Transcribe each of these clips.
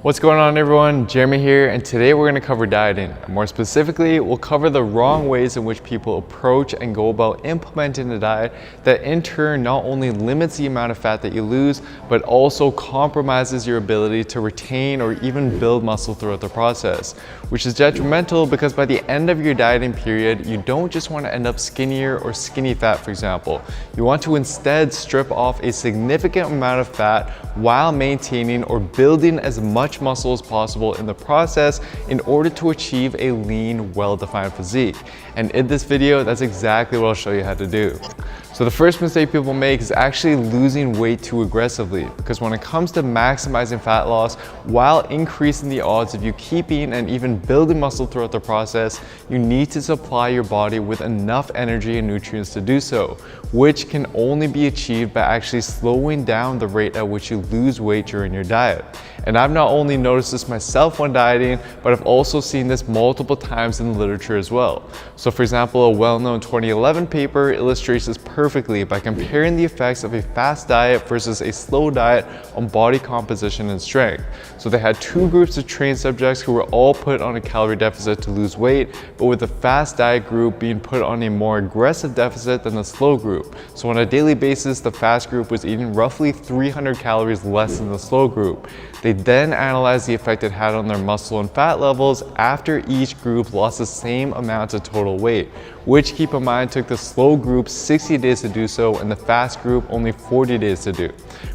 What's going on, everyone? Jeremy here, and today we're going to cover dieting. More specifically, we'll cover the wrong ways in which people approach and go about implementing a diet that in turn not only limits the amount of fat that you lose, but also compromises your ability to retain or even build muscle throughout the process, which is detrimental because by the end of your dieting period, you don't just want to end up skinnier or skinny fat, for example. You want to instead strip off a significant amount of fat while maintaining or building as much muscle as possible in the process in order to achieve a lean, well-defined physique. And in this video, that's exactly what I'll show you how to do. So the first mistake people make is actually losing weight too aggressively, because when it comes to maximizing fat loss while increasing the odds of you keeping and even building muscle throughout the process, you need to supply your body with enough energy and nutrients to do so, which can only be achieved by actually slowing down the rate at which you lose weight during your diet. And I've not only noticed this myself when dieting, but I've also seen this multiple times in the literature as well. So for example, a well-known 2011 paper illustrates this perfectly by comparing the effects of a fast diet versus a slow diet on body composition and strength. So they had two groups of trained subjects who were all put on a calorie deficit to lose weight, but with the fast diet group being put on a more aggressive deficit than the slow group. So on a daily basis, the fast group was eating roughly 300 calories less than the slow group. They then analyzed the effect it had on their muscle and fat levels after each group lost the same amount of total weight, which, keep in mind, took the slow group 60 days to do so and the fast group only 40 days to do.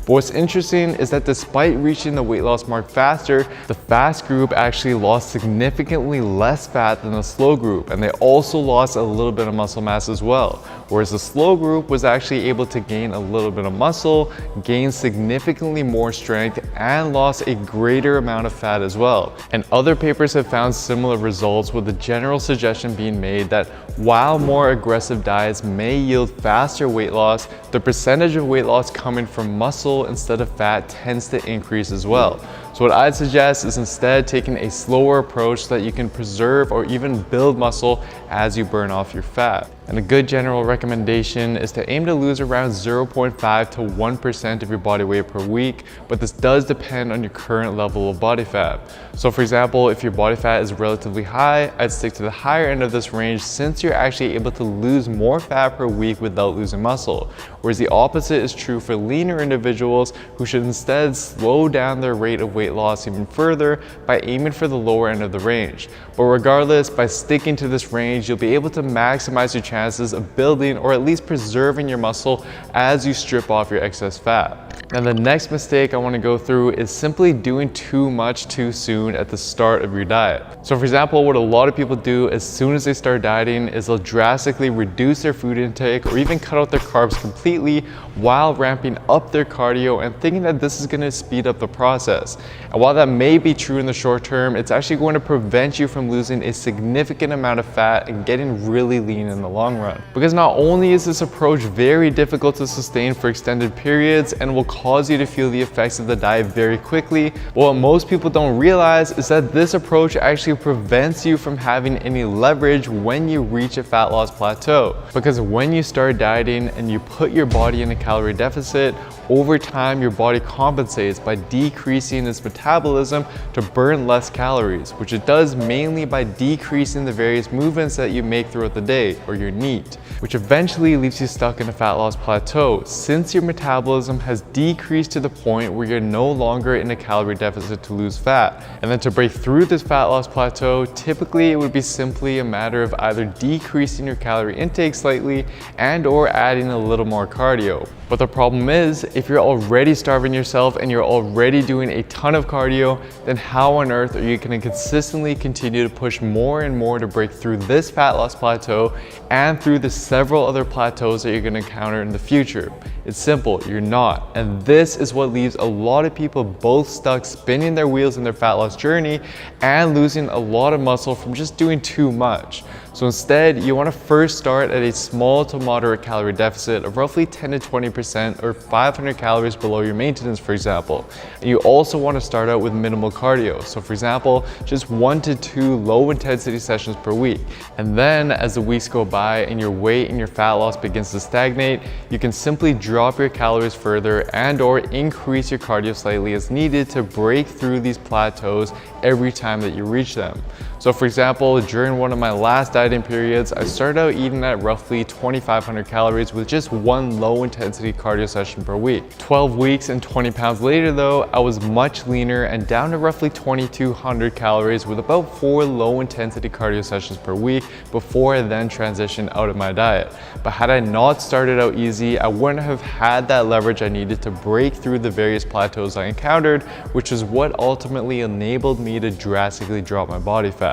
But what's interesting is that despite reaching the weight loss mark faster, the fast group actually lost significantly less fat than the slow group, and they also lost a little bit of muscle mass as well. Whereas the slow group was actually able to gain a little bit of muscle, gain significantly more strength, and lost a greater amount of fat as well. And other papers have found similar results, with the general suggestion being made that while more aggressive diets may yield faster weight loss, the percentage of weight loss coming from muscle instead of fat tends to increase as well. So what I'd suggest is instead taking a slower approach so that you can preserve or even build muscle as you burn off your fat. And a good general recommendation is to aim to lose around 0.5 to 1% of your body weight per week, but this does depend on your current level of body fat. So for example, if your body fat is relatively high, I'd stick to the higher end of this range since you're actually able to lose more fat per week without losing muscle. Whereas the opposite is true for leaner individuals who should instead slow down their rate of weight loss even further by aiming for the lower end of the range. But regardless, by sticking to this range, you'll be able to maximize your chances of building or at least preserving your muscle as you strip off your excess fat. Now the next mistake I want to go through is simply doing too much too soon at the start of your diet. So for example, what a lot of people do as soon as they start dieting is they'll drastically reduce their food intake or even cut out their carbs completely while ramping up their cardio and thinking that this is going to speed up the process. And while that may be true in the short term, it's actually going to prevent you from losing a significant amount of fat and getting really lean in the long run. Because not only is this approach very difficult to sustain for extended periods and will cause you to feel the effects of the diet very quickly, but what most people don't realize is that this approach actually prevents you from having any leverage when you reach a fat loss plateau. Because when you start dieting and you put your body in a calorie deficit, over time your body compensates by decreasing its metabolism to burn less calories, which it does mainly by decreasing the various movements that you make throughout the day, or your NEAT, which eventually leaves you stuck in a fat loss plateau since your metabolism has decreased to the point where you're no longer in a calorie deficit to lose fat. And then to break through this fat loss plateau, typically it would be simply a matter of either decreasing your calorie intake slightly and or adding a little more cardio. But the problem is, if you're already starving yourself and you're already doing a ton of cardio, then how on earth are you going to consistently continue to push more and more to break through this fat loss plateau and through the several other plateaus that you're going to encounter in the future? It's simple, you're not. And this is what leaves a lot of people both stuck spinning their wheels in their fat loss journey and losing a lot of muscle from just doing too much. So instead, you want to first start at a small to moderate calorie deficit of roughly 10 to 20% or 500 500 calories below your maintenance, for example. And you also want to start out with minimal cardio. So for example, just 1 to 2 low intensity sessions per week. And then as the weeks go by and your weight and your fat loss begins to stagnate, you can simply drop your calories further and or increase your cardio slightly as needed to break through these plateaus every time that you reach them. So for example, during one of my last dieting periods, I started out eating at roughly 2,500 calories with just 1 low intensity cardio session per week. 12 weeks and 20 pounds later though, I was much leaner and down to roughly 2,200 calories with about 4 low intensity cardio sessions per week before I then transitioned out of my diet. But had I not started out easy, I wouldn't have had that leverage I needed to break through the various plateaus I encountered, which is what ultimately enabled me to drastically drop my body fat.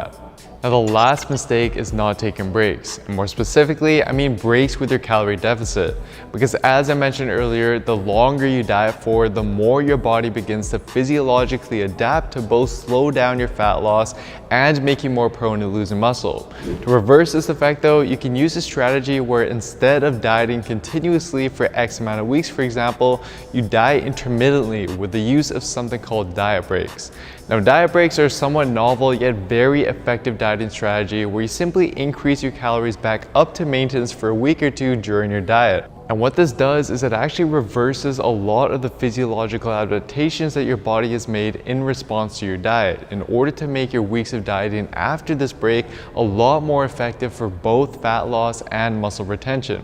Now the last mistake is not taking breaks, and more specifically, I mean breaks with your calorie deficit. Because as I mentioned earlier, the longer you diet for, the more your body begins to physiologically adapt to both slow down your fat loss and make you more prone to losing muscle. To reverse this effect though, you can use a strategy where instead of dieting continuously for X amount of weeks, for example, you diet intermittently with the use of something called diet breaks. Now diet breaks are a somewhat novel yet very effective dieting strategy where you simply increase your calories back up to maintenance for a week or two during your diet. And what this does is it actually reverses a lot of the physiological adaptations that your body has made in response to your diet in order to make your weeks of dieting after this break a lot more effective for both fat loss and muscle retention.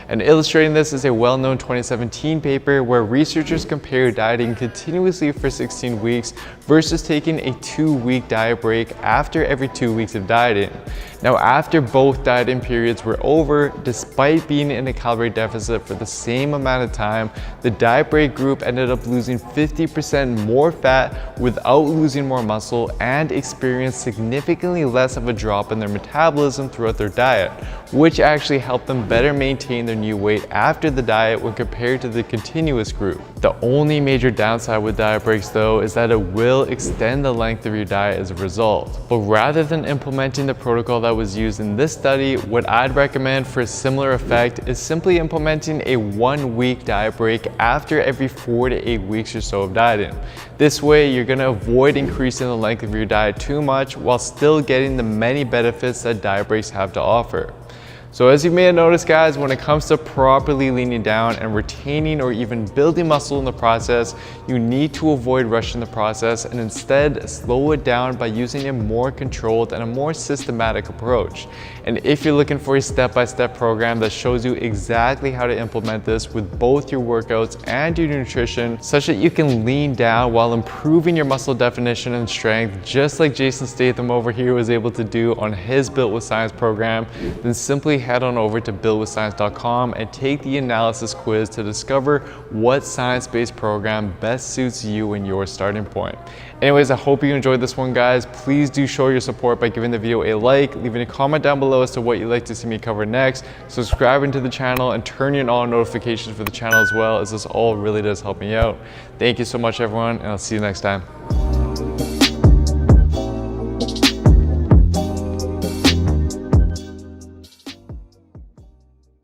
And illustrating this is a well-known 2017 paper where researchers compared dieting continuously for 16 weeks versus taking a 2-week diet break after every 2 weeks of dieting. Now, after both dieting periods were over, despite being in a calorie deficit for the same amount of time, the diet break group ended up losing 50% more fat without losing more muscle and experienced significantly less of a drop in their metabolism throughout their diet, which actually helped them better maintain their new weight after the diet when compared to the continuous group. The only major downside with diet breaks though is that it will extend the length of your diet as a result. But rather than implementing the protocol that was used in this study, what I'd recommend for a similar effect is simply implementing a 1-week diet break after every 4 to 8 weeks or so of dieting. This way you're going to avoid increasing the length of your diet too much while still getting the many benefits that diet breaks have to offer. So as you may have noticed guys, when it comes to properly leaning down and retaining or even building muscle in the process, you need to avoid rushing the process and instead slow it down by using a more controlled and a more systematic approach. And if you're looking for a step-by-step program that shows you exactly how to implement this with both your workouts and your nutrition, such that you can lean down while improving your muscle definition and strength, just like Jason Statham over here was able to do on his Built with Science program, then simply head on over to builtwithscience.com and take the analysis quiz to discover what science-based program best suits you and your starting point. Anyways, I hope you enjoyed this one guys. Please do show your support by giving the video a like, leaving a comment down below as to what you'd like to see me cover next, subscribing to the channel and turning on notifications for the channel as well, as this all really does help me out. Thank you so much everyone, and I'll see you next time.